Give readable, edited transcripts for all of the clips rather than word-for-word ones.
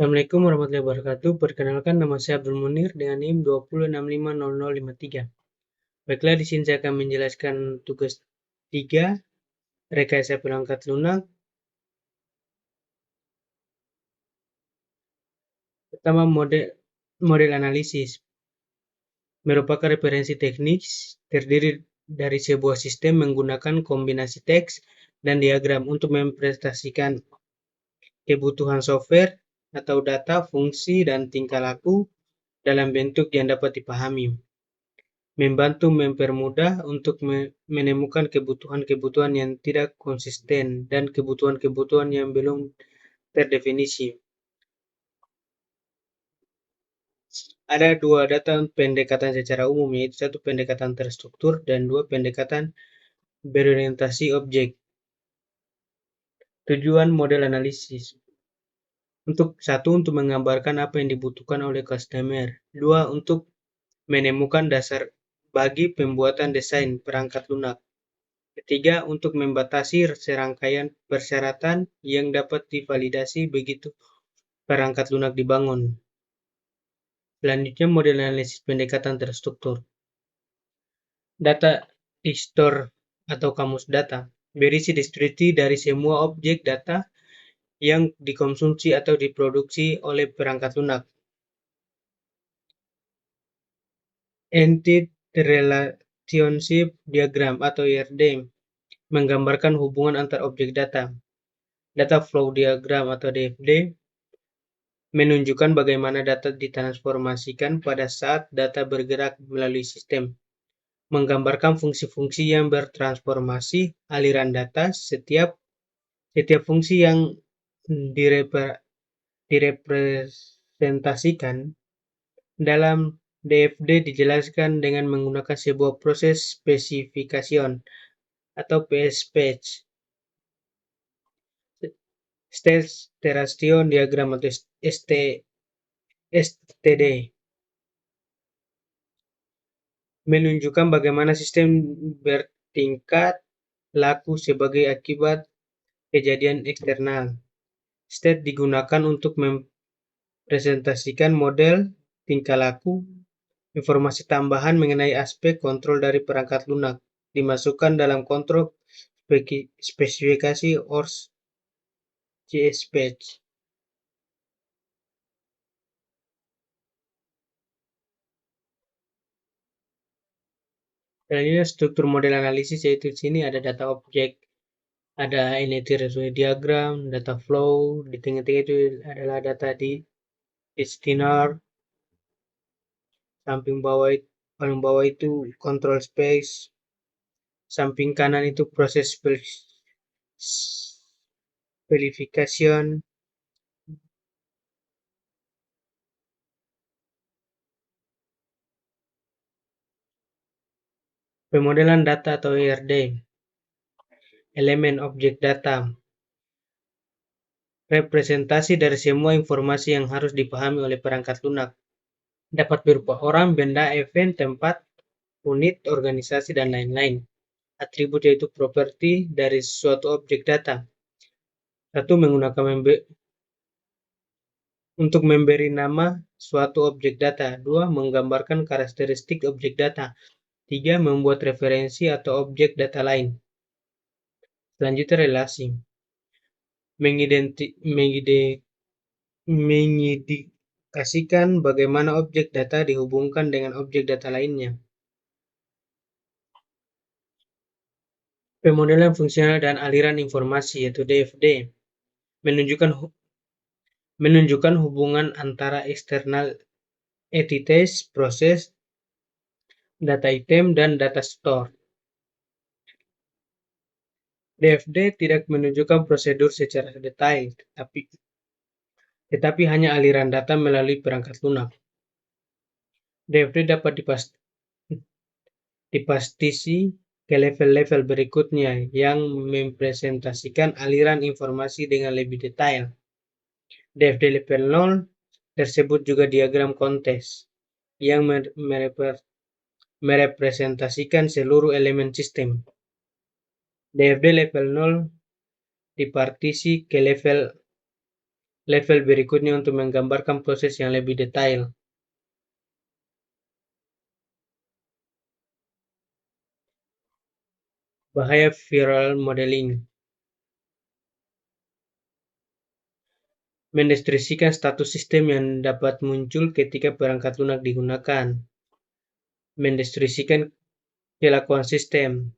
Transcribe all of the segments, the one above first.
Assalamualaikum warahmatullahi wabarakatuh. Perkenalkan, nama saya Abdul Munir dengan NIM 20650053. Baiklah, di sini saya akan menjelaskan tugas 3, rekayasa perangkat lunak. Pertama, model analisis. Merupakan referensi teknis terdiri dari sebuah sistem menggunakan kombinasi teks dan diagram untuk mempresentasikan kebutuhan software atau data, fungsi, dan tingkah laku dalam bentuk yang dapat dipahami. Membantu mempermudah untuk menemukan kebutuhan-kebutuhan yang tidak konsisten dan kebutuhan-kebutuhan yang belum terdefinisi. Ada dua data pendekatan secara umum, yaitu satu pendekatan terstruktur dan dua pendekatan berorientasi objek. Tujuan model analisis. Untuk menggambarkan apa yang dibutuhkan oleh customer. Dua, untuk menemukan dasar bagi pembuatan desain perangkat lunak. Ketiga, untuk membatasi serangkaian persyaratan yang dapat divalidasi begitu perangkat lunak dibangun. Selanjutnya, model analisis pendekatan terstruktur. Data store atau kamus data berisi deskripsi dari semua objek data yang dikonsumsi atau diproduksi oleh perangkat lunak. Entity Relationship Diagram atau ERD menggambarkan hubungan antar objek data. Data Flow Diagram atau DFD menunjukkan bagaimana data ditransformasikan pada saat data bergerak melalui sistem. Menggambarkan fungsi-fungsi yang bertransformasi aliran data. Setiap fungsi yang direpresentasikan dalam DFD dijelaskan dengan menggunakan sebuah proses specification atau PSPage. State Terration Diagram atau STD menunjukkan bagaimana sistem bertingkat laku sebagai akibat kejadian eksternal. State digunakan untuk mempresentasikan model tingkah laku. Informasi tambahan mengenai aspek kontrol dari perangkat lunak dimasukkan dalam kontrol spesifikasi ORS JSPage. Selanjutnya, struktur model analisis, yaitu di sini ada data objek, ada entity relationship diagram, data flow, di tengah-tengah itu adalah data di destinar, paling bawah itu control space, samping kanan itu proses verification, pemodelan data atau ERD, elemen objek data, representasi dari semua informasi yang harus dipahami oleh perangkat lunak. Dapat berupa orang, benda, event, tempat, unit, organisasi, dan lain-lain. Atribut yaitu properti dari suatu objek data. Satu, menggunakan untuk memberi nama suatu objek data. Dua, menggambarkan karakteristik objek data. Tiga, membuat referensi atau objek data lain. Selanjutnya, relasi. Mengindikasikan bagaimana objek data dihubungkan dengan objek data lainnya. Pemodelan fungsional dan aliran informasi, yaitu DFD, menunjukkan hubungan antara eksternal entities, proses, data item, dan data store. DFD tidak menunjukkan prosedur secara detail, tetapi hanya aliran data melalui perangkat lunak. DFD dapat dipastisi ke level-level berikutnya yang mempresentasikan aliran informasi dengan lebih detail. DFD level 0 tersebut juga diagram konteks yang merepresentasikan seluruh elemen sistem. DFD level 0 dipartisi ke Level berikutnya untuk menggambarkan proses yang lebih detail. Bahaya viral modeling. Mendeskripsikan status sistem yang dapat muncul ketika perangkat lunak digunakan. Mendeskripsikan kelakuan sistem.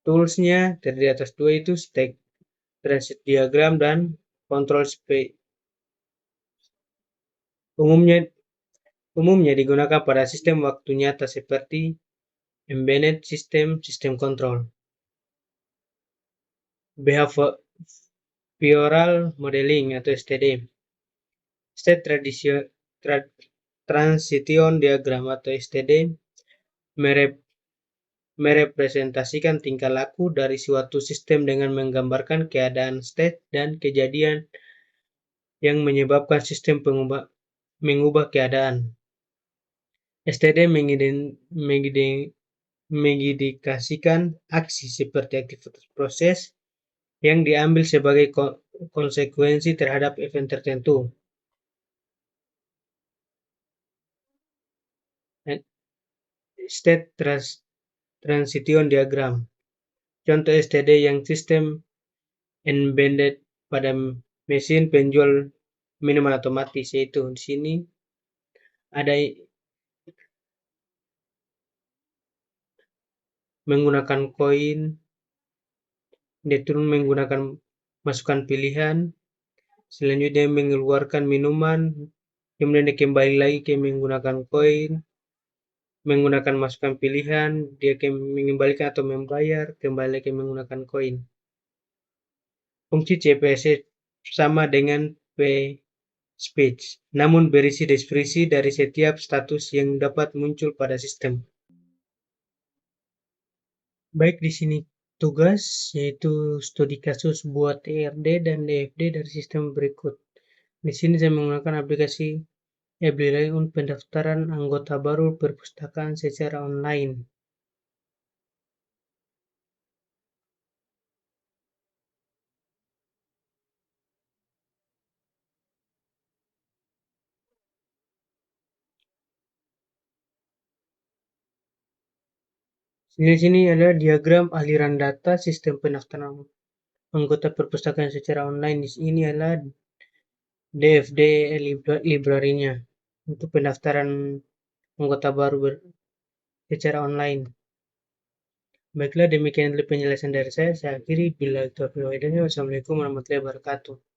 Toolsnya terdiri atas dua itu state transit diagram dan control space. Umumnya digunakan pada sistem waktu nyata seperti embedded system, sistem kontrol. Behavioral modeling atau STD. State transition diagram atau STD merepresentasikan tingkah laku dari suatu sistem dengan menggambarkan keadaan state dan kejadian yang menyebabkan sistem mengubah keadaan. STD mengindikasikan aksi seperti aktivitas proses yang diambil sebagai konsekuensi terhadap event tertentu. State transition diagram. Contoh STD yang sistem embedded pada mesin penjual minuman otomatis, yaitu di sini ada menggunakan koin, dia turun menggunakan masukan pilihan, selanjutnya mengeluarkan minuman, kemudian dia kembali lagi ke menggunakan koin, menggunakan masukan pilihan, dia mengembalikan atau membayar, kembali lagi menggunakan koin. Fungsi CPS sama dengan P-speech, namun berisi deskripsi dari setiap status yang dapat muncul pada sistem. Baik, di sini tugas yaitu studi kasus buat ERD dan DFD dari sistem berikut. Di sini saya menggunakan aplikasi Eblilai untuk pendaftaran anggota baru perpustakaan secara online. Sini adalah diagram aliran data sistem pendaftaran anggota perpustakaan secara online. Di sini adalah DFD library-nya untuk pendaftaran anggota baru secara online. Baiklah, demikian penjelasan dari saya. Saya akhiri. Bila itu, wassalamualaikum warahmatullahi wabarakatuh.